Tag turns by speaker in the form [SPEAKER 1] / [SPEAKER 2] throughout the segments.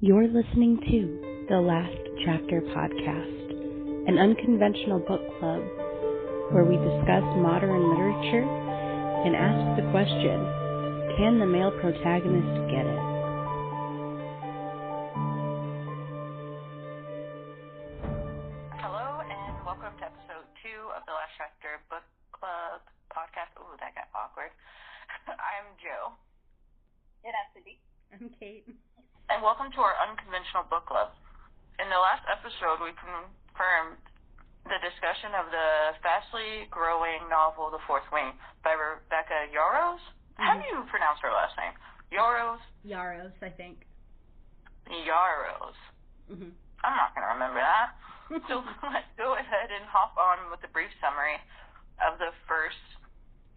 [SPEAKER 1] You're listening to the Last Chapter Podcast, an unconventional book club where we discuss modern literature and ask the question, can the male protagonist get it?
[SPEAKER 2] Hello and welcome to episode 2 of the Last Chapter Book Club Podcast. Ooh, that got awkward. I'm Joe.
[SPEAKER 3] And I'm Cindy.
[SPEAKER 1] I'm Kait.
[SPEAKER 2] And welcome to our unconventional book club. In the last episode, we confirmed the discussion of the fastly growing novel, The Fourth Wing, by Rebecca Yarros. How do you pronounce her last name? Yarros?
[SPEAKER 1] Yarros, I think.
[SPEAKER 2] Yarros.
[SPEAKER 1] Mm-hmm.
[SPEAKER 2] I'm not going to remember that. So let's go ahead and hop on with a brief summary of the first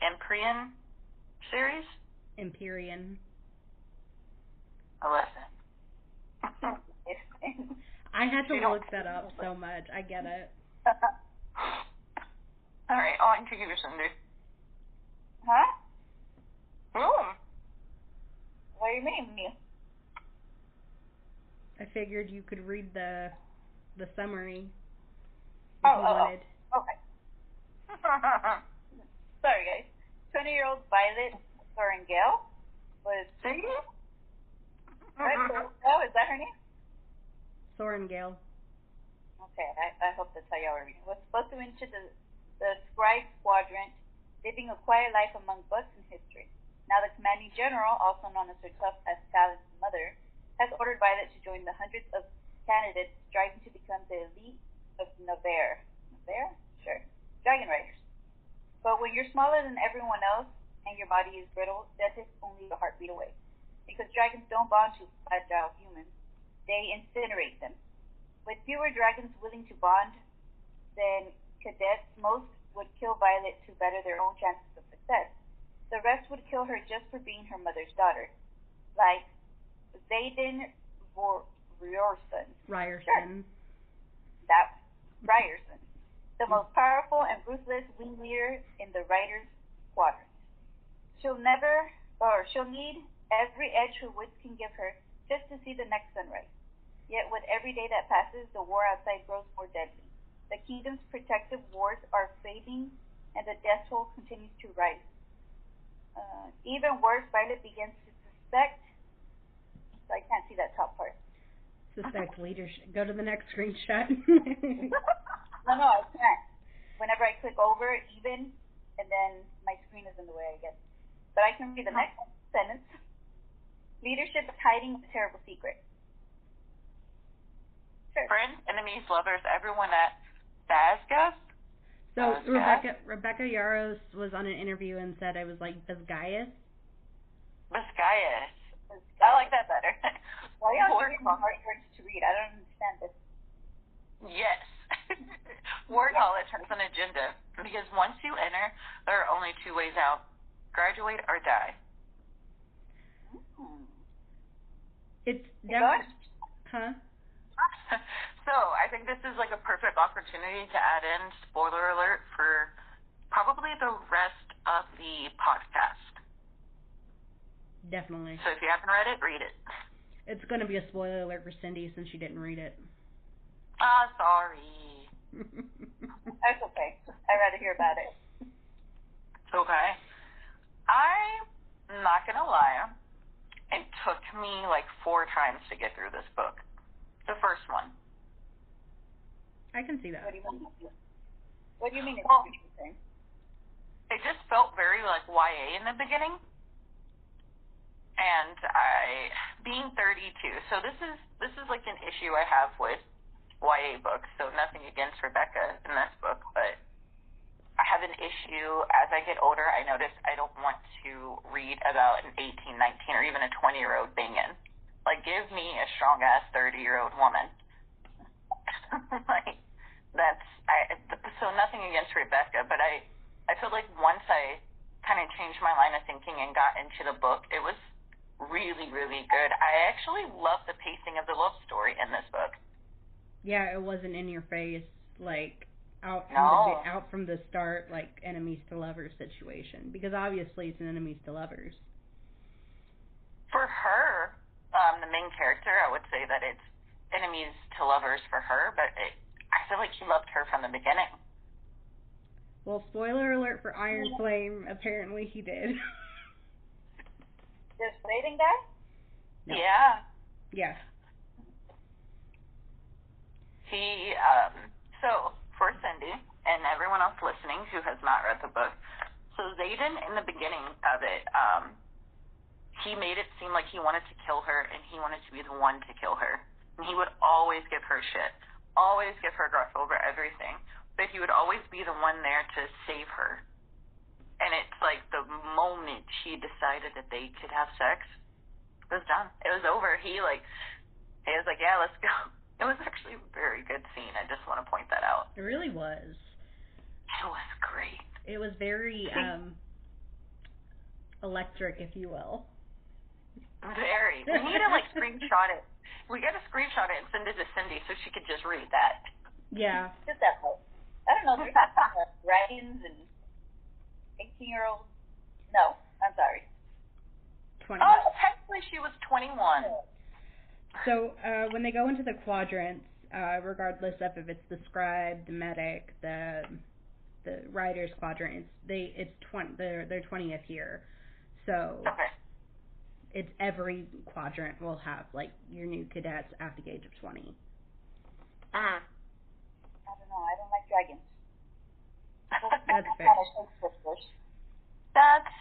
[SPEAKER 2] Empyrean series.
[SPEAKER 1] Empyrean.
[SPEAKER 2] Listen.
[SPEAKER 1] I had to look that up so much. I get it.
[SPEAKER 2] All right, on to you, Cindy.
[SPEAKER 3] Huh?
[SPEAKER 2] Ooh.
[SPEAKER 3] What do you mean?
[SPEAKER 1] I figured you could read the summary if
[SPEAKER 3] Oh,
[SPEAKER 1] you wanted.
[SPEAKER 3] Okay. Sorry, guys. 20-year-old Violet Sorengale was...
[SPEAKER 2] See?
[SPEAKER 3] Oh, is that her name?
[SPEAKER 1] Sorengale.
[SPEAKER 3] Okay, I hope that's how y'all are reading. Was supposed to enter the scribe quadrant, living a quiet life among books and history. Now the commanding general, also known as her tough as Talon's mother, has ordered Violet to join the hundreds of candidates striving to become the elite of Navarre. Navarre? Sure. Dragon riders. But when you're smaller than everyone else and your body is brittle, death is only a heartbeat away. Because dragons don't bond to fragile humans, they incinerate them. With fewer dragons willing to bond than cadets, most would kill Violet to better their own chances of success. The rest would kill her just for being her mother's daughter. Like Zayden Ryerson.
[SPEAKER 1] Ryerson.
[SPEAKER 3] Sure. That Ryerson. The most powerful and ruthless wing leader in the Riders' Quadrant. She'll need every edge her wits can give her just to see the next sunrise. Yet with every day that passes, the war outside grows more deadly. The kingdom's protective wards are fading, and the death toll continues to rise. Even worse, Violet begins to suspect... So I can't see that top part.
[SPEAKER 1] Suspect leadership. Go to the next screenshot.
[SPEAKER 3] No, I can't. Whenever I click over, even, and then my screen is in the way, I guess. But I can read the next sentence. Leadership is hiding a terrible secret. Sure.
[SPEAKER 2] Friends, enemies, lovers, everyone at Basgas.
[SPEAKER 1] So Rebecca Yarros was on an interview and said I was like Basgaius.
[SPEAKER 2] Basgaius. I like that better.
[SPEAKER 3] Why are you reading hard words to read? I don't understand this.
[SPEAKER 2] Yes. Word knowledge has an agenda, because once you enter, there are only two ways out. Graduate or die.
[SPEAKER 1] It's definitely... Huh?
[SPEAKER 2] So, I think this is like a perfect opportunity to add in spoiler alert for probably the rest of the podcast.
[SPEAKER 1] Definitely.
[SPEAKER 2] So if you haven't read it, read it.
[SPEAKER 1] It's going to be a spoiler alert for Cindy since she didn't read it.
[SPEAKER 2] Sorry.
[SPEAKER 3] That's okay. I'd rather hear about it.
[SPEAKER 2] Okay. I'm not going to lie. It took me like 4 times to get through this book. The first one.
[SPEAKER 1] I can see that.
[SPEAKER 3] What do you mean? What do you mean it's confusing?
[SPEAKER 2] It just felt very like YA in the beginning. And being 32, so this is like an issue I have with YA books, so nothing against Rebecca in this book, but I have an issue as I get older. I notice I don't want to read about an 18, 19, or even a 20-year-old banging. Like, give me a strong-ass 30-year-old woman. Like, so nothing against Rebecca, but I feel like once I kind of changed my line of thinking and got into the book, it was really, really good. I actually love the pacing of the love story in this book.
[SPEAKER 1] Yeah, it wasn't in your face, like, out from the start, like, enemies to lovers situation. Because obviously it's an enemies to lovers.
[SPEAKER 2] For her, the main character, I would say that it's enemies to lovers for her, but I feel like he loved her from the beginning.
[SPEAKER 1] Well, spoiler alert for Iron Flame, apparently he did.
[SPEAKER 3] This rating guy?
[SPEAKER 2] No. Yeah.
[SPEAKER 1] Yeah.
[SPEAKER 2] He, so, for Cindy, and everyone else listening who has not read the book, so Xaden, in the beginning of it, he made it seem like he wanted to kill her, and he wanted to be the one to kill her. And he would always give her shit, always give her gruff over everything, but he would always be the one there to save her. And it's like the moment she decided that they could have sex, it was done. It was over. He was like, yeah, let's go. It was actually a very good scene. I just want to point that out.
[SPEAKER 1] It really was.
[SPEAKER 2] It was great.
[SPEAKER 1] It was very electric, if you will.
[SPEAKER 2] Very. We need to screenshot it. We got to screenshot it and send it to Cindy so she could just read that.
[SPEAKER 1] Yeah.
[SPEAKER 3] Just that part. I don't know. There's writings and 18-year-olds. No, I'm sorry.
[SPEAKER 1] 20.
[SPEAKER 2] Oh, technically she was 21.
[SPEAKER 1] So when they go into the quadrants, regardless of if it's the scribe, the medic, the writer's quadrant, it's 20. Their 20th year. So
[SPEAKER 2] okay.
[SPEAKER 1] It's every quadrant will have your new cadets at the age of 20.
[SPEAKER 3] I don't know. I don't like dragons.
[SPEAKER 1] That's fair.
[SPEAKER 2] That's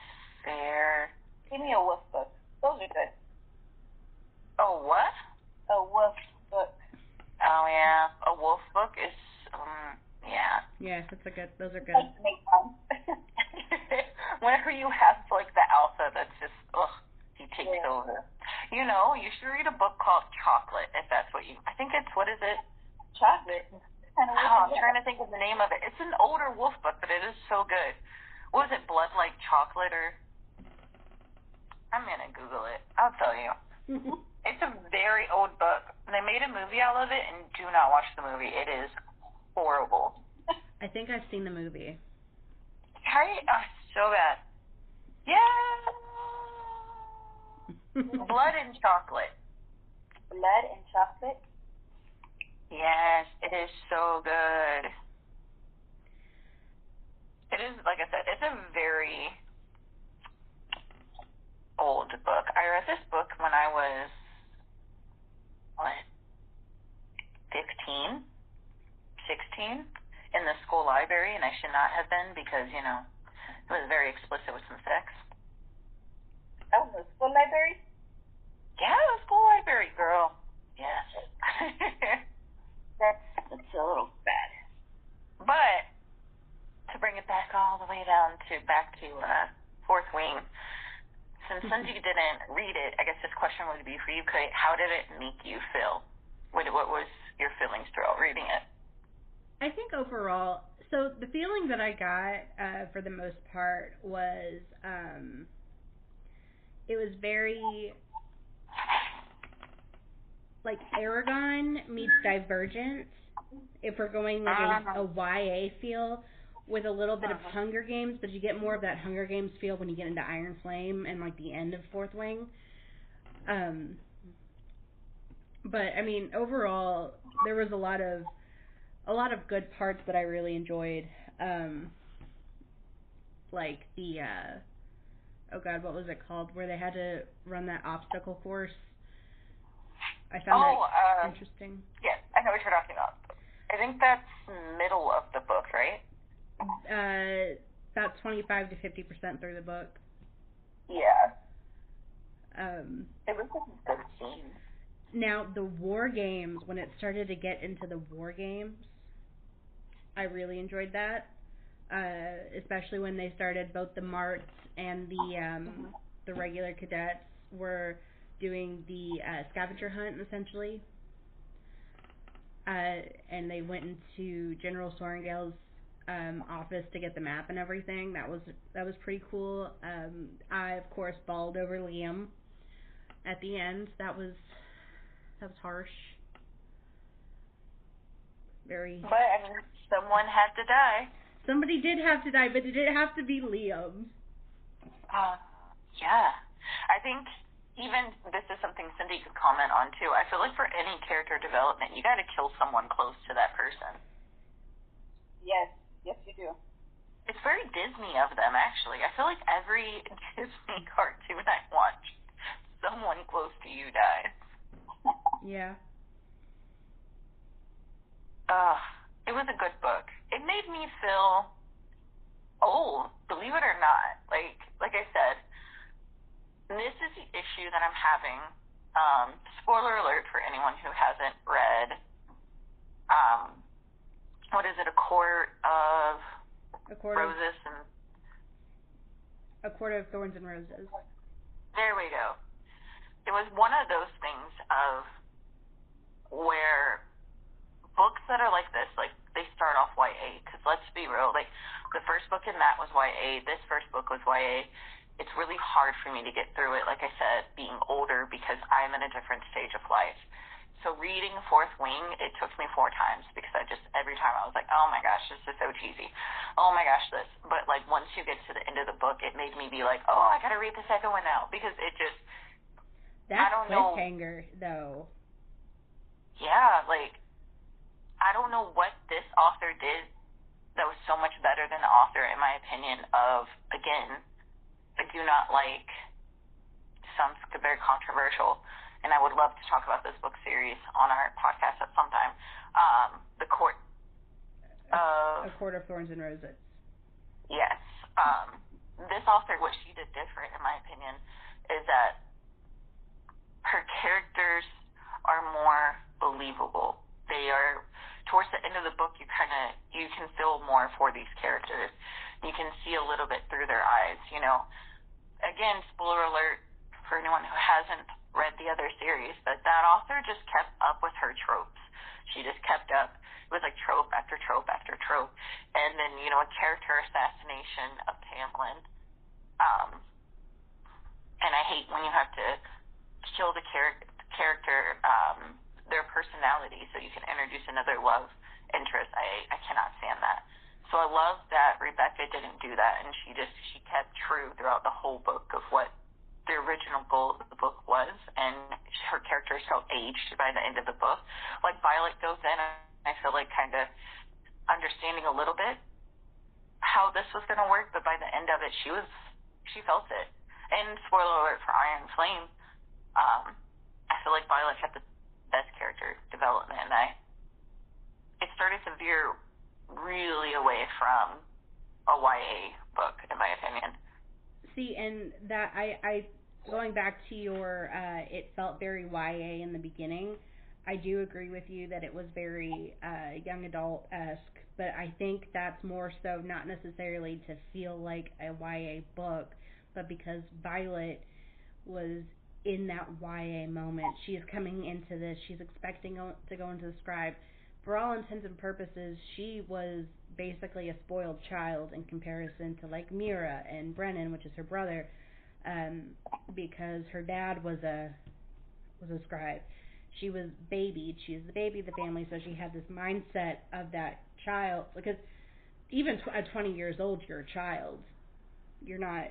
[SPEAKER 2] fair.
[SPEAKER 3] Give me a wolf book. Those are good.
[SPEAKER 2] Oh, what?
[SPEAKER 3] A wolf book.
[SPEAKER 2] Oh, yeah. A wolf book is, yeah.
[SPEAKER 1] Yeah, those are good.
[SPEAKER 3] Like to make fun.
[SPEAKER 2] Whenever you have, the alpha that's just, he takes over. You should read a book called Chocolate, if that's what I think it's, what is it?
[SPEAKER 3] Chocolate?
[SPEAKER 2] I'm trying to think of the name of it. It's an older wolf book, but it is so good. What was it, Blood Like Chocolate, or? I'm going to Google it. I'll tell you. It's a very old book. They made a movie out of it, and do not watch the movie. It is horrible.
[SPEAKER 1] I think I've seen the movie.
[SPEAKER 2] Right? Oh, so bad. Yeah. Blood and Chocolate.
[SPEAKER 3] Blood and Chocolate?
[SPEAKER 2] Yes, it is so good. It is, like I said, it's a very old book. I read this book when I was, 15, 16, in the school library, and I should not have been because, it was very explicit with some sex.
[SPEAKER 3] That was the school library?
[SPEAKER 2] Yeah, the school library, girl. Yes.
[SPEAKER 3] That's a little bad.
[SPEAKER 2] But, to bring it back all the way down to Fourth Wing, since Cindy didn't read it, I guess this question would be for you, Kait. How did it make you feel? What was your feelings throughout reading it?
[SPEAKER 1] I think overall, so the feeling that I got for the most part was it was very Aragon meets Divergent, if we're going a YA feel, with a little bit of Hunger Games, but you get more of that Hunger Games feel when you get into Iron Flame and the end of Fourth Wing. But I mean, overall, there was a lot of good parts that I really enjoyed. Oh God, what was it called? Where they had to run that obstacle course. I found that interesting.
[SPEAKER 2] Yes, I know what you're talking about. I think that's middle of the book, right?
[SPEAKER 1] About 25 to 50% through the book.
[SPEAKER 2] Yeah. It was a good scene.
[SPEAKER 1] Now, the war games, when it started to get into the war games, I really enjoyed that. Especially when they started, both the Marts and the regular cadets were doing the scavenger hunt, essentially. And they went into General Sorrengail's office to get the map and everything. That was pretty cool. I, of course, bawled over Liam at the end. That was harsh. Very.
[SPEAKER 2] But, I mean, someone had to die.
[SPEAKER 1] Somebody did have to die, but did it have to be Liam?
[SPEAKER 2] Yeah. I think even this is something Cindy could comment on too. I feel like for any character development, you got to kill someone close to that person.
[SPEAKER 3] Yes, you do.
[SPEAKER 2] It's very Disney of them, actually. I feel like every Disney cartoon I watch, someone close to you dies.
[SPEAKER 1] Yeah.
[SPEAKER 2] It was a good book. It made me feel old, believe it or not. Like I said, this is the issue that I'm having. Spoiler alert for anyone who hasn't read, what is it, A Court of Roses and...
[SPEAKER 1] A Court of Thorns and Roses.
[SPEAKER 2] There we go. It was one of those things of where books that are like this, like, they start off YA, because let's be real, like, the first book in that was YA, this first book was YA. It's really hard for me to get through it, like I said, being older, because I'm in a different stage of life. So reading Fourth Wing, it took me 4 times, because every time I was like, oh my gosh, this is so cheesy. Oh my gosh, this. But, like, once you get to the end of the book, it made me be like, oh, I gotta read the second one now, because it just,
[SPEAKER 1] That's
[SPEAKER 2] I don't know.
[SPEAKER 1] cliffhanger, though.
[SPEAKER 2] Yeah, like, I don't know what this author did that was so much better than the author, in my opinion, of, again, I do not like, sounds very controversial, and I would love to talk about this book series on our podcast at some time. A Court of
[SPEAKER 1] Thorns and Roses.
[SPEAKER 2] Yes. This author, what she did different, in my opinion, is that her characters are more believable. They are, towards the end of the book, you can feel more for these characters. You can see a little bit through their eyes, you know. Again, spoiler alert for anyone who hasn't read the other series, but that author just kept up with her tropes. She just kept up. It was like trope after trope after trope. And then, you know, a character assassination of Tamlin. And I hate when you have to kill the character, their personality, so you can introduce another love interest. I cannot stand that. So I love that Rebecca didn't do that, and she kept true throughout the whole book of what the original goal of the book was, and her character felt aged by the end of the book. Like Violet goes in, I feel like kind of understanding a little bit how this was going to work, but by the end of it, she felt it. And spoiler alert for Iron Flame, I feel like Violet had the best character development, and it started to veer really away from a YA book, in my opinion.
[SPEAKER 1] See, and that I going back to your, it felt very YA in the beginning. I do agree with you that it was very young adult-esque, but I think that's more so not necessarily to feel like a YA book, but because Violet was in that YA moment. She is coming into this. She's expecting to go into the scribe. For all intents and purposes, she was basically a spoiled child in comparison to like Mira and Brennan, which is her brother, because her dad was a scribe. She was babied. She was the baby of the family, so she had this mindset of that child. Because even at 20 years old, you're a child. You're not,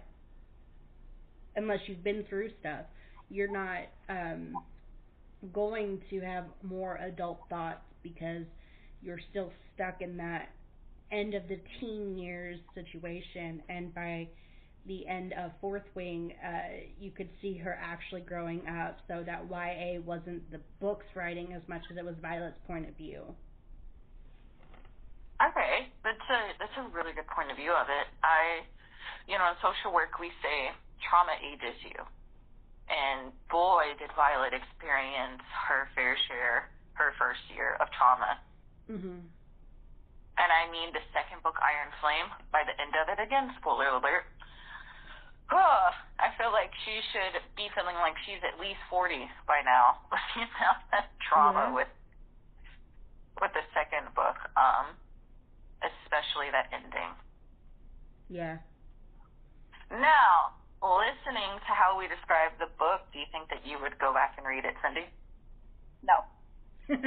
[SPEAKER 1] unless you've been through stuff, you're not going to have more adult thoughts because you're still stuck in that end of the teen years situation. And by the end of Fourth Wing, you could see her actually growing up, so that YA wasn't the book's writing as much as it was Violet's point of view.
[SPEAKER 2] Okay, that's a really good point of view of it. In social work we say trauma ages you. And boy, did Violet experience her fair share, her first year of trauma.
[SPEAKER 1] Mm-hmm.
[SPEAKER 2] And I mean, the second book, Iron Flame, by the end of it, again, spoiler alert, I feel like she should be feeling like she's at least 40 by now. You know, that trauma with the second book, especially that ending.
[SPEAKER 1] Yeah.
[SPEAKER 2] Now, listening to how we describe the book, do you think that you would go back and read it, Cindy?
[SPEAKER 3] No.
[SPEAKER 1] And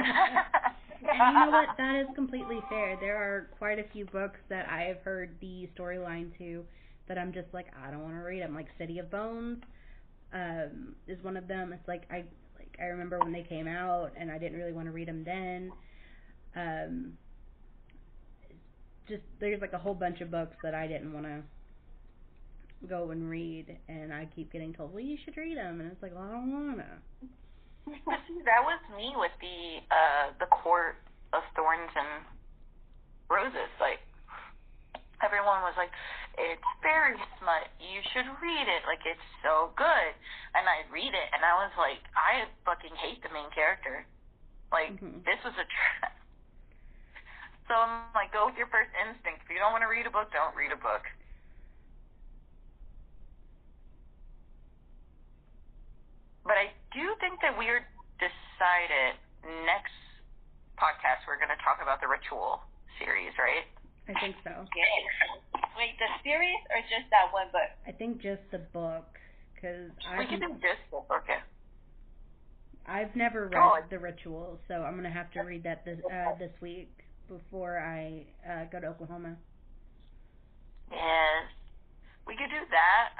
[SPEAKER 1] you know what? That is completely fair. There are quite a few books that I have heard the storyline to that I'm just like, I don't want to read them. Like City of Bones. is one of them. It's like I remember when they came out, and I didn't really want to read them then. Just there's like a whole bunch of books that I didn't want to go and read, and I keep getting told, well, you should read them, and it's like, well, I don't wanna.
[SPEAKER 2] That was me with the Court of Thorns and Roses. Like, everyone was like, it's very smut, you should read it, like, it's so good. And I read it, and I was like, I fucking hate the main character. Like, this was a trap. So I'm like, go with your first instinct. If you don't want to read a book, don't read a book. But I do think that we are decided next podcast we're going to talk about the Ritual series, right?
[SPEAKER 1] I think so.
[SPEAKER 3] Yeah. Wait, the series or just that one book?
[SPEAKER 1] I think just the book, because
[SPEAKER 2] we can do just the book.
[SPEAKER 1] I've never read The Ritual, so I'm going to have to read that this week before I go to Oklahoma.
[SPEAKER 2] Yes. We could do that.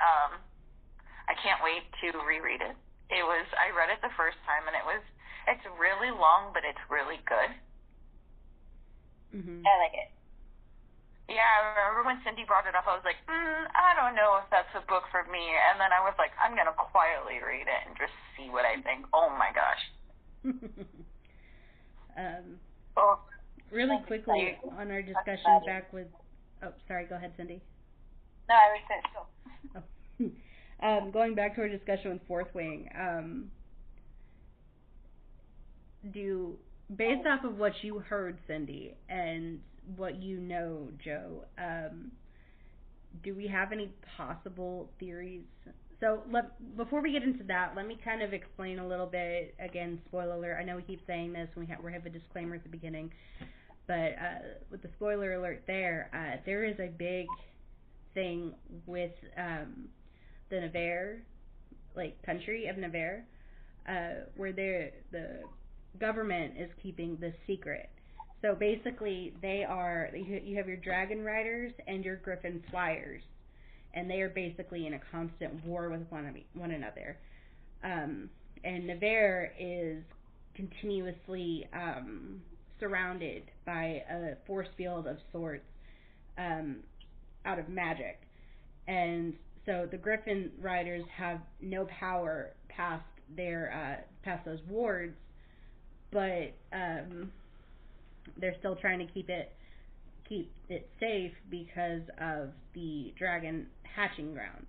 [SPEAKER 2] I can't wait to reread it. I read it the first time, and it's really long, but it's really good.
[SPEAKER 3] I like it.
[SPEAKER 2] Yeah, I remember when Cindy brought it up, I was like, I don't know if that's a book for me. And then I was like, I'm going to quietly read it and just see what I think. Oh, my gosh.
[SPEAKER 1] Really quickly, on our discussion back with... Oh, sorry, go ahead, Cindy.
[SPEAKER 3] No, I was saying so.
[SPEAKER 1] Going back to our discussion with Fourth Wing, based off of what you heard, Cindy, and what you know, Joe, do we have any possible theories? So before we get into that, let me kind of explain a little bit. Again, spoiler alert. I know we keep saying this, and we have a disclaimer at the beginning, but with the spoiler alert there is a big thing with the Navarre, like country of Navarre, where the government is keeping this secret. So basically, you have your dragon riders and your griffin flyers, and they are basically in a constant war with one another. And Navarre is continuously surrounded by a force field of sorts out of magic. And so the griffin riders have no power past those wards, but they're still trying to keep it safe because of the dragon hatching grounds.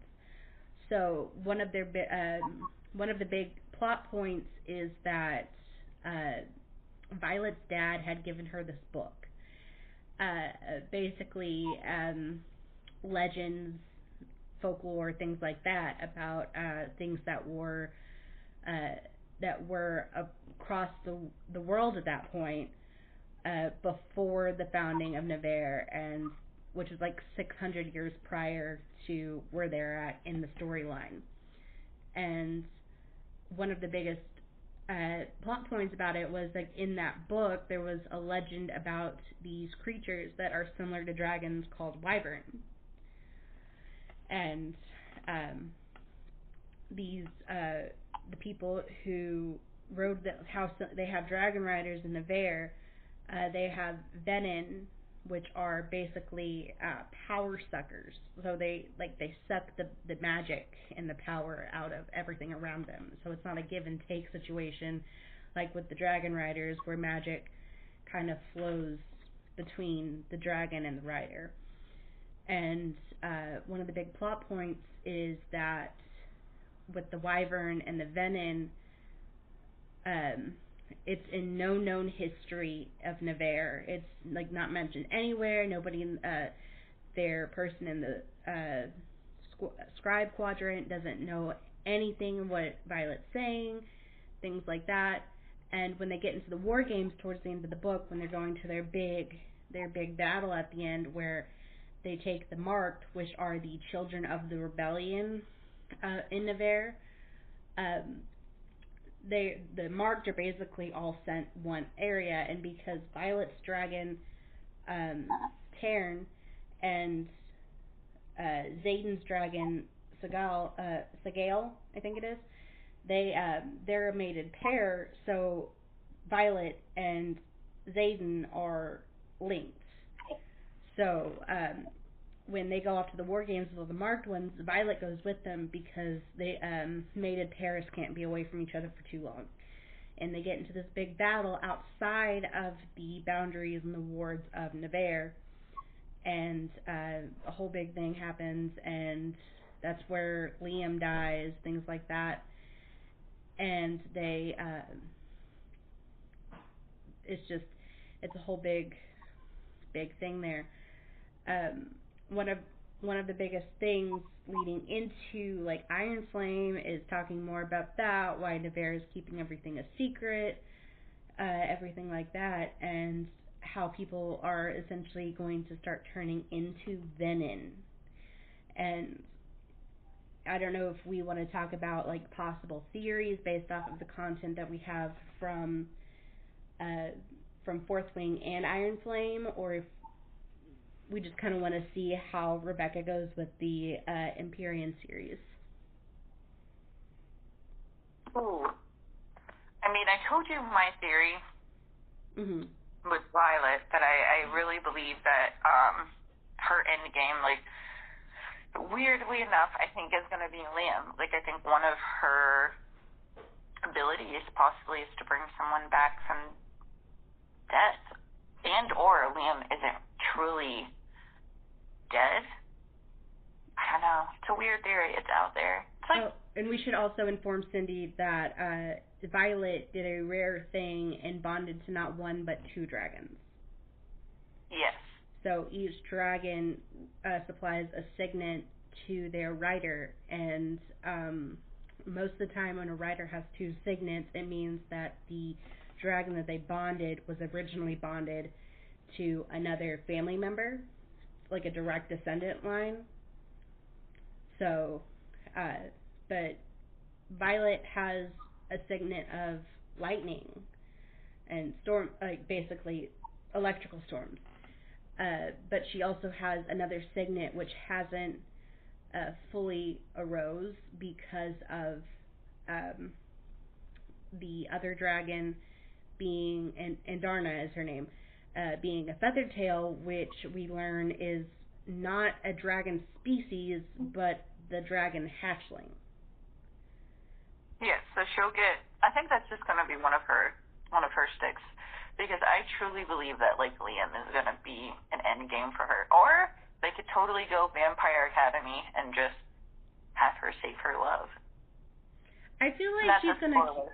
[SPEAKER 1] So one of the big plot points is that Violet's dad had given her this book, basically legends, folklore, things like that about things that were across the world at that point, before the founding of Navarre, and which was like 600 years prior to where they're at in the storyline. And one of the biggest plot points about it was, like, in that book there was a legend about these creatures that are similar to dragons called wyverns. And the people who rode the house, they have dragon riders in Navarre. They have venin, which are basically power suckers. So they suck the magic and the power out of everything around them. So it's not a give and take situation like with the dragon riders, where magic kind of flows between the dragon and the rider. And one of the big plot points is that with the wyvern and the venin, it's in no known history of Navarre. It's like not mentioned anywhere. Nobody in their person in the scribe quadrant doesn't know anything what Violet's saying, things like that. And when they get into the war games towards the end of the book, when they're going to their big battle at the end, where they take the Marked, which are the children of the rebellion in Navarre. The Marked are basically all sent one area, and because Violet's dragon, Tarn, and Xaden's dragon, Segale, I think it is. They're a mated pair, so Violet and Xaden are linked. So when they go off to the war games with the marked ones, Violet goes with them because they mated pairs can't be away from each other for too long. And they get into this big battle outside of the boundaries and the wards of Nevers, and a whole big thing happens, and that's where Liam dies, things like that. And they, it's a whole big thing there. One of the biggest things leading into like Iron Flame is talking more about that, why Nevers is keeping everything a secret, everything like that, and how people are essentially going to start turning into Venin. And I don't know if we want to talk about like possible theories based off of the content that we have from Fourth Wing and Iron Flame, or if we just kind of want to see how Rebecca goes with the Empyrean series.
[SPEAKER 2] Ooh. I mean, I told you my theory with Violet, that I really believe that her end game, like, weirdly enough, I think is going to be Liam. Like, I think one of her abilities possibly is to bring someone back from death, and or Liam isn't truly dead. I don't know. It's a weird theory. It's out there. It's like,
[SPEAKER 1] and we should also inform Cindy that Violet did a rare thing and bonded to not one but two dragons.
[SPEAKER 2] Yes.
[SPEAKER 1] So each dragon supplies a signet to their rider, and most of the time when a rider has two signets, it means that the dragon that they bonded was originally bonded to another family member, like a direct descendant line. So, but Violet has a signet of lightning and storm, like basically electrical storms. But she also has another signet which hasn't fully arose because of the other dragon being, and Darna is her name, being a feathertail, which we learn is not a dragon species, but the dragon hatchling.
[SPEAKER 2] Yes, so she'll get, I think that's just going to be one of her sticks, because I truly believe that, like, Liam is going to be an end game for her. Or they could totally go Vampire Academy and just have her save her love.
[SPEAKER 1] I feel like she's going to...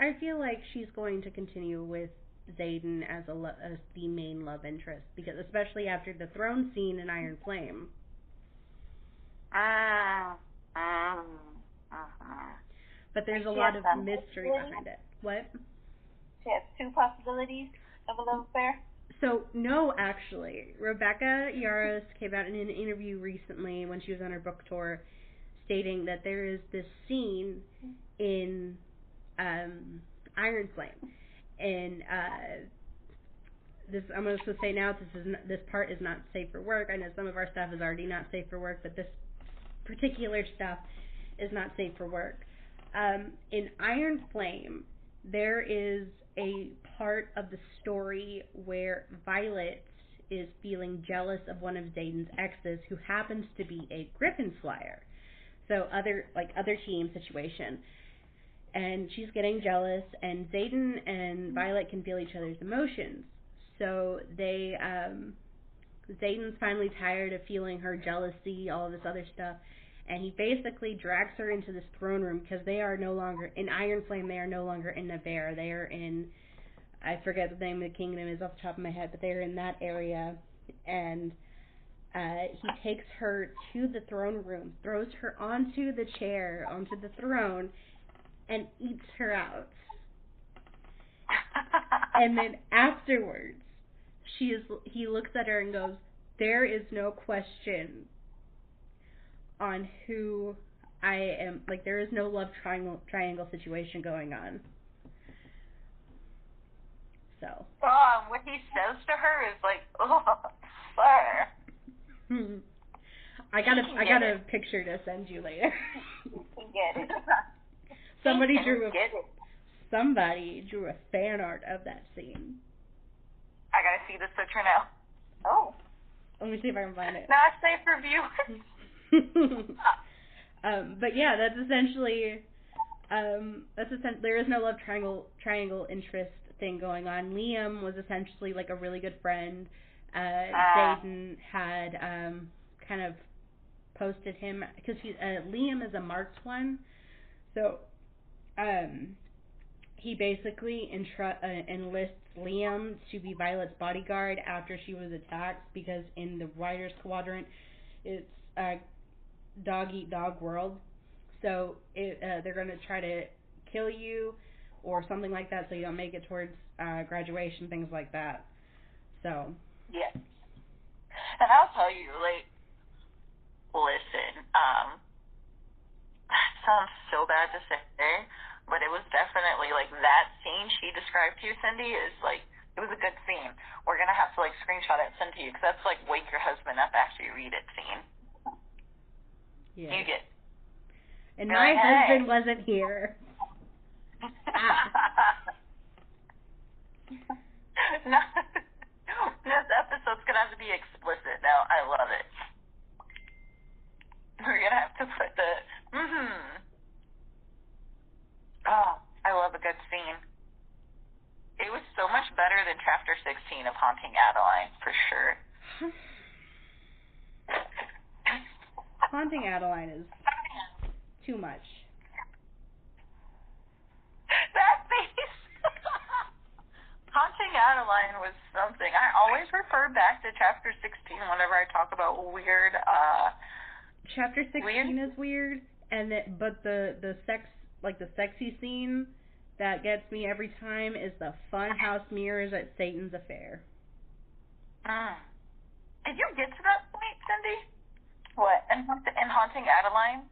[SPEAKER 2] I
[SPEAKER 1] feel like she's going to continue with Xaden as the main love interest, because especially after the throne scene in Iron Flame. But there's a lot of mystery behind it. What?
[SPEAKER 3] She has two possibilities of a love affair?
[SPEAKER 1] So, no, actually. Rebecca Yarros came out in an interview recently when she was on her book tour stating that there is this scene in Iron Flame. And this, I'm going to say now, this part is not safe for work. I know some of our stuff is already not safe for work, but this particular stuff is not safe for work. In Iron Flame, there is a part of the story where Violet is feeling jealous of one of Xaden's exes, who happens to be a Griffin flyer. So other team situation. And she's getting jealous, and Xaden and Violet can feel each other's emotions. So Xaden's finally tired of feeling her jealousy, all of this other stuff, and he basically drags her into this throne room, because they are no longer in Iron Flame. They are no longer in Nevers. They are in, I forget the name of the kingdom is off the top of my head, but they are in that area. And he takes her to the throne room, throws her onto the chair, onto the throne, and eats her out. And then afterwards, he looks at her and goes, "There is no question on who I am. Like, there is no love triangle situation going on." So.
[SPEAKER 2] What he says to her is like, oh, sir.
[SPEAKER 1] I got a picture to send you later.
[SPEAKER 3] Get it.
[SPEAKER 1] Somebody drew a fan art of that scene.
[SPEAKER 2] I gotta see this picture now.
[SPEAKER 3] Oh.
[SPEAKER 1] Let me see if I can find it.
[SPEAKER 2] Not safe for viewers.
[SPEAKER 1] But yeah, that's essentially there is no love triangle interest thing going on. Liam was essentially like a really good friend. Zayden had kind of posted him because Liam is a marked one, so he basically enlists Liam to be Violet's bodyguard after she was attacked, because in the Riders Quadrant it's dog eat dog world, so they're going to try to kill you or something like that, so you don't make it towards graduation, things like that. So
[SPEAKER 2] yeah, and I'll tell you, like, listen, sounds so bad to say, but it was definitely like that scene she described to you, Cindy, is like, it was a good scene. We're gonna have to like screenshot it and send to you, because that's like wake your husband up after you read it scene.
[SPEAKER 1] Yeah.
[SPEAKER 2] You get.
[SPEAKER 1] And my husband wasn't here.
[SPEAKER 2] No, this episode's gonna have to be explicit now. I love it. We're gonna have to put the Oh, I love a good scene. It was so much better than Chapter 16 of Haunting Adeline, for sure.
[SPEAKER 1] Haunting Adeline is too much.
[SPEAKER 2] That face! Haunting Adeline was something. I always refer back to Chapter 16 whenever I talk about weird,
[SPEAKER 1] Chapter 16 is weird, and but the sexy scene that gets me every time is the funhouse mirrors at Satan's Affair.
[SPEAKER 2] Did you get to that point, Cindy?
[SPEAKER 3] What?
[SPEAKER 2] In Haunting Adeline?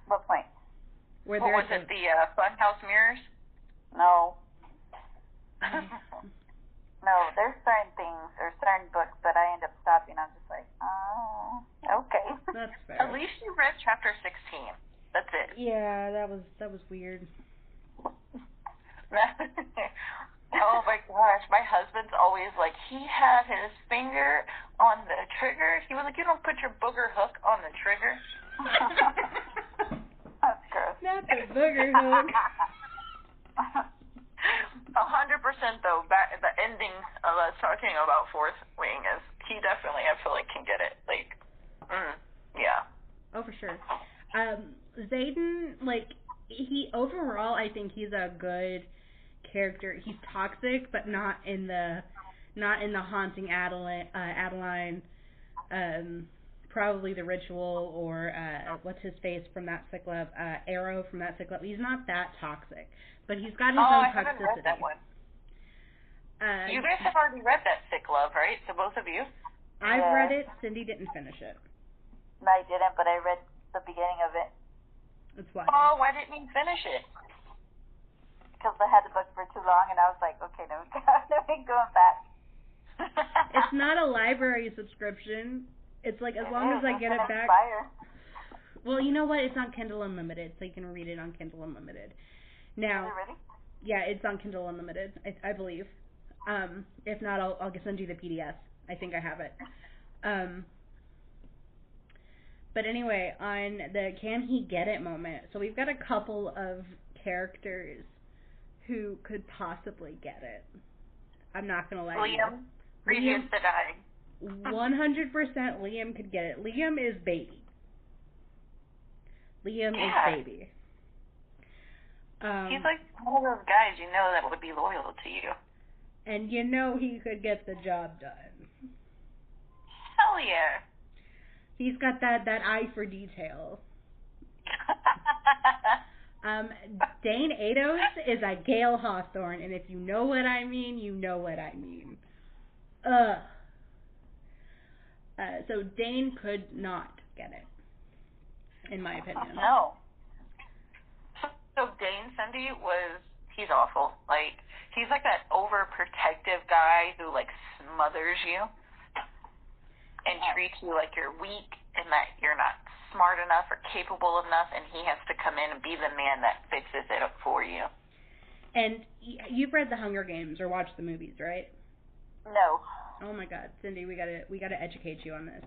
[SPEAKER 3] What point?
[SPEAKER 1] Where
[SPEAKER 2] was it, the funhouse mirrors?
[SPEAKER 3] No. No, there's certain things or certain books that I end up stopping. I'm just like, oh, okay.
[SPEAKER 1] That's fair.
[SPEAKER 2] At least you read Chapter 16. That's it.
[SPEAKER 1] Yeah, that was weird.
[SPEAKER 2] Oh my gosh, my husband's always like, he had his finger on the trigger. He was like, you don't put your booger hook on the trigger.
[SPEAKER 3] That's gross.
[SPEAKER 1] Not the booger hook.
[SPEAKER 2] 100% though, the ending of us talking about Fourth Wing is, he definitely, I feel like, can get it. Like, yeah.
[SPEAKER 1] Oh, for sure. Zayden, like, overall, I think he's a good character. He's toxic, but not in the Haunting Adeline, probably the Ritual, or what's his face from that sick love, Arrow from that sick love. He's not that toxic, but he's got his own toxicity.
[SPEAKER 2] I haven't read that one. You guys have already read that sick love, right? So both of you?
[SPEAKER 1] I've read it. Cindy didn't finish it.
[SPEAKER 3] No, I didn't, but I read the beginning of it.
[SPEAKER 1] That's why.
[SPEAKER 2] Oh, why didn't you finish it?
[SPEAKER 3] Because I had the book for too long, and I was like, okay, let me go back.
[SPEAKER 1] It's not a library subscription. It's like, as long as I get it back.
[SPEAKER 3] Expire.
[SPEAKER 1] Well, you know what? It's on Kindle Unlimited, so you can read it on Kindle Unlimited. Now,
[SPEAKER 3] is it really?
[SPEAKER 1] Yeah, it's on Kindle Unlimited, I believe. If not, I'll send you the PDF. I think I have it. But anyway, on the can he get it moment, so we've got a couple of characters who could possibly get it. I'm not going to lie to you.
[SPEAKER 2] Liam, previous to dying.
[SPEAKER 1] 100% Liam could get it. Liam is baby. Liam is baby.
[SPEAKER 2] He's like one of those guys you know that would be loyal to you.
[SPEAKER 1] And you know he could get the job done.
[SPEAKER 2] Hell yeah.
[SPEAKER 1] He's got that eye for detail. Dane Ados is a Gale Hawthorne, and if you know what I mean, you know what I mean. So Dane could not get it, in my opinion.
[SPEAKER 2] No. So Dane, Cindy, he's awful. Like, he's like that overprotective guy who, like, smothers you. and treats you like you're weak and that you're not smart enough or capable enough, and he has to come in and be the man that fixes it up for you.
[SPEAKER 1] And you've read The Hunger Games or watched the movies, right?
[SPEAKER 3] No.
[SPEAKER 1] Oh my God, Cindy, we gotta educate you on this.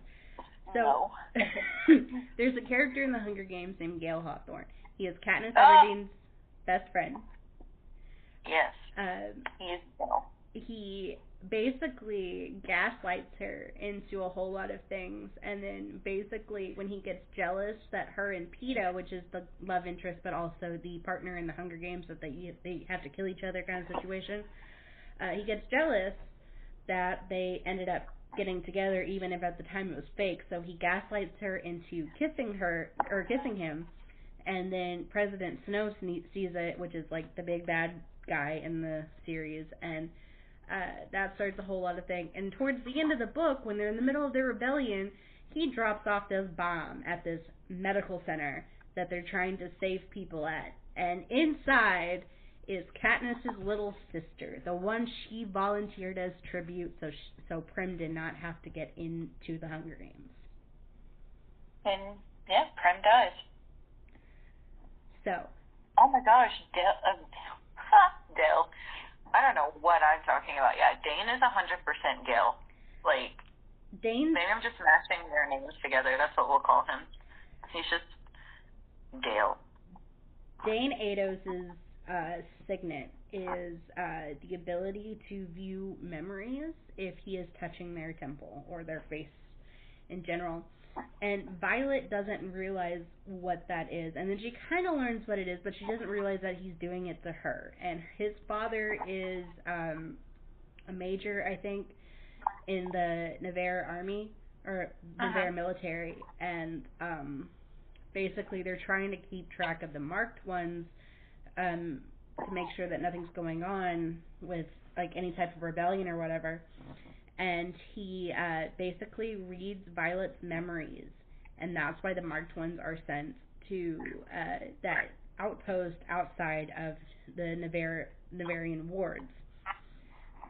[SPEAKER 1] So,
[SPEAKER 3] No.
[SPEAKER 1] there's a character in The Hunger Games named Gale Hawthorne. He is Katniss Everdeen's best friend.
[SPEAKER 3] Yes. He is Gale.
[SPEAKER 1] He basically gaslights her into a whole lot of things, and then basically when he gets jealous that her and Peeta, which is the love interest but also the partner in the Hunger Games that they have to kill each other kind of situation, he gets jealous that they ended up getting together even if at the time it was fake, so he gaslights her into kissing him, and then President Snow sees it, which is like the big bad guy in the series, and that starts a whole lot of things. And towards the end of the book, when they're in the middle of their rebellion, he drops off this bomb at this medical center that they're trying to save people at. And inside is Katniss's little sister, the one she volunteered as tribute so Prim did not have to get into the Hunger Games.
[SPEAKER 3] And, yeah, Prim does.
[SPEAKER 1] So.
[SPEAKER 3] Oh my gosh,
[SPEAKER 2] Dale. I don't know what I'm talking about. Yeah, Dane is 100% Gale. Like,
[SPEAKER 1] Dane.
[SPEAKER 2] Maybe I'm just mashing their names together. That's what we'll call him. He's just Gale.
[SPEAKER 1] Dane Ados' signet is the ability to view memories if he is touching their temple or their face in general. And Violet doesn't realize what that is. And then she kind of learns what it is, but she doesn't realize that he's doing it to her. And his father is a major, I think, in the Navarre army, or Navarre military. And basically they're trying to keep track of the marked ones to make sure that nothing's going on with like any type of rebellion or whatever. And he basically reads Violet's memories, and that's why the marked ones are sent to that outpost outside of the Navarian wards.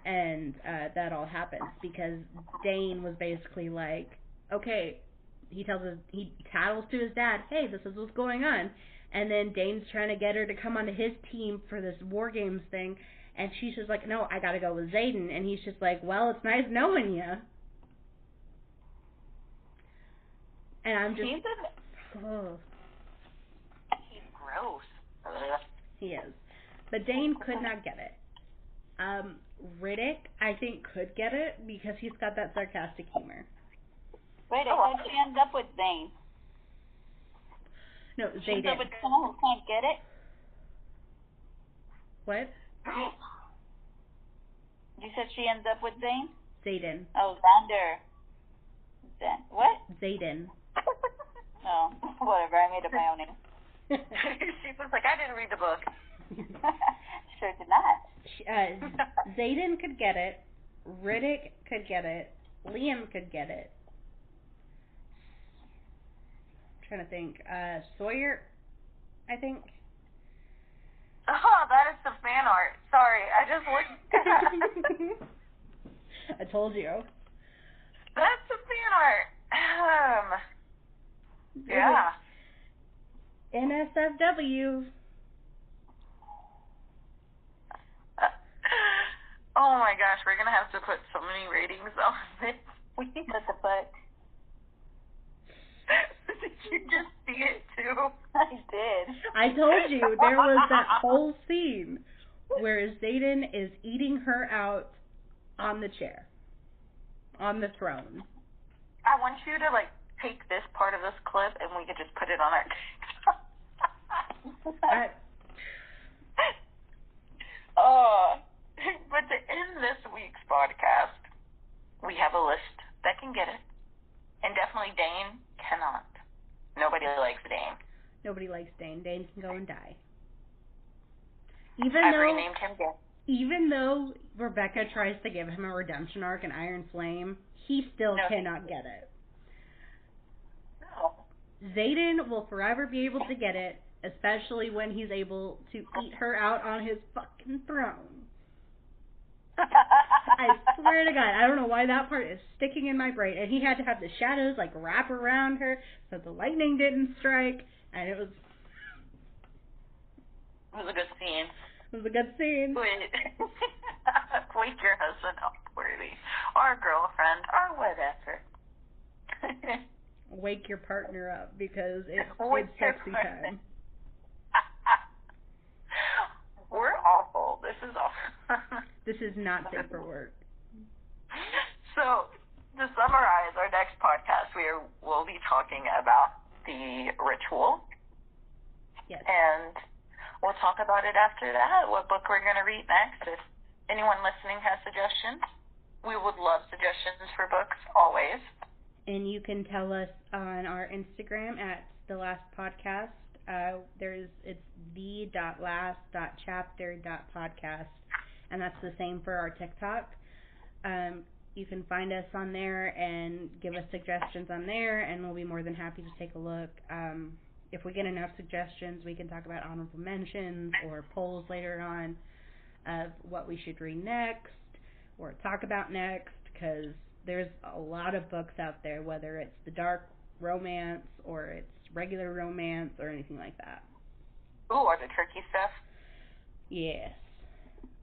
[SPEAKER 1] And that all happens because Dane was basically like, okay, he tattles to his dad, hey, this is what's going on. And then Dane's trying to get her to come onto his team for this War Games thing. And she's just like, no, I gotta go with Xaden. And he's just like, well, it's nice knowing you. And I'm just...
[SPEAKER 2] He's gross.
[SPEAKER 1] He is. But Dane could not get it. Riddick, I think, could get it because he's got that sarcastic humor.
[SPEAKER 3] Wait, I thought she ends up with Zane.
[SPEAKER 1] No,
[SPEAKER 3] She ends
[SPEAKER 1] Xaden.
[SPEAKER 3] up with someone who can't get it?
[SPEAKER 1] What?
[SPEAKER 3] You said she ends up with Zane?
[SPEAKER 1] Xaden.
[SPEAKER 3] Oh, Xander. What?
[SPEAKER 1] Xaden.
[SPEAKER 3] Oh, whatever. I made up my own name.
[SPEAKER 2] She was like, I didn't read the book.
[SPEAKER 3] Sure did not.
[SPEAKER 1] Xaden could get it. Riddick could get it. Liam could get it. I'm trying to think. Sawyer, I think.
[SPEAKER 2] Oh, that is the fan art. Sorry, I just looked.
[SPEAKER 1] I told you.
[SPEAKER 2] That's the fan art. Yeah.
[SPEAKER 1] NSFW.
[SPEAKER 2] Oh my gosh, we're gonna have to put so many ratings on this.
[SPEAKER 3] What the fuck?
[SPEAKER 2] Did you just see it too?
[SPEAKER 3] I did.
[SPEAKER 1] I told you, there was that whole scene where Xaden is eating her out on the chair. On the throne.
[SPEAKER 2] I want you to, like, take this part of this clip and we could just put it on our TikTok. But to end this week's podcast, we have a list that can get it. And definitely Dane cannot. Nobody likes Dane.
[SPEAKER 1] Nobody likes Dane. Dane can go and die.
[SPEAKER 2] I've renamed him Dane.
[SPEAKER 1] Even though Rebecca tries to give him a redemption arc in Iron Flame, he still cannot get it.
[SPEAKER 2] No.
[SPEAKER 1] Xaden will forever be able to get it, especially when he's able to eat her out on his fucking throne. I swear to God, I don't know why that part is sticking in my brain. And he had to have the shadows like wrap around her so the lightning didn't strike. And it was
[SPEAKER 2] a good scene.
[SPEAKER 1] It was a good scene.
[SPEAKER 2] Wake your husband up, worthy, or girlfriend, or whatever.
[SPEAKER 1] Wake your partner up because it's sexy time.
[SPEAKER 2] We're awful. This is awful.
[SPEAKER 1] This is not safe for work.
[SPEAKER 2] So, to summarize our next podcast, we'll be talking about the ritual.
[SPEAKER 1] Yes.
[SPEAKER 2] And we'll talk about it after that, what book we're going to read next. If anyone listening has suggestions, we would love suggestions for books, always.
[SPEAKER 1] And you can tell us on our Instagram at The Last Podcast. It's the.last.chapter.podcast, and that's the same for our TikTok. You can find us on there and give us suggestions on there, and we'll be more than happy to take a look. If we get enough suggestions, we can talk about honorable mentions or polls later on of what we should read next or talk about next, because there's a lot of books out there, whether it's the dark romance or it's regular romance or anything like that.
[SPEAKER 2] Ooh, or the tricky stuff?
[SPEAKER 1] Yes.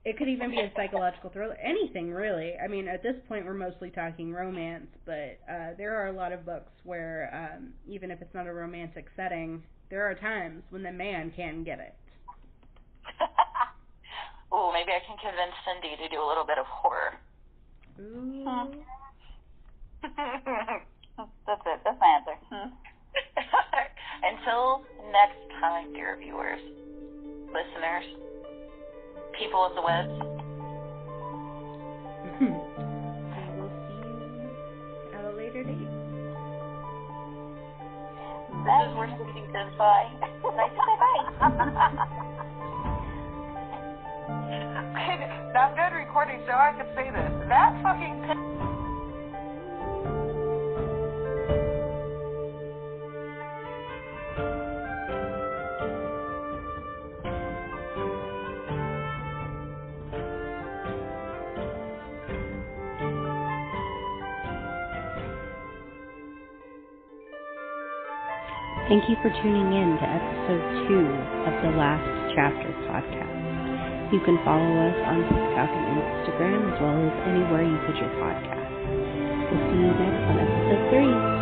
[SPEAKER 1] It could even be a psychological thriller. Anything, really. I mean, at this point, we're mostly talking romance, but there are a lot of books where, even if it's not a romantic setting, there are times when the man can get it.
[SPEAKER 2] Ooh, maybe I can convince Cindy to do a little bit of horror.
[SPEAKER 1] Ooh.
[SPEAKER 3] That's it. That's my answer.
[SPEAKER 2] Until next time, dear viewers, listeners, people of the web.
[SPEAKER 1] We will see you at a later date.
[SPEAKER 2] We're saying goodbye.
[SPEAKER 3] Bye.
[SPEAKER 2] Now I'm done recording so I can say this. That fucking...
[SPEAKER 1] Thank you for tuning in to episode 2 of the Last Chapter podcast. You can follow us on TikTok and Instagram as well as anywhere you get your podcast. We'll see you next on episode 3.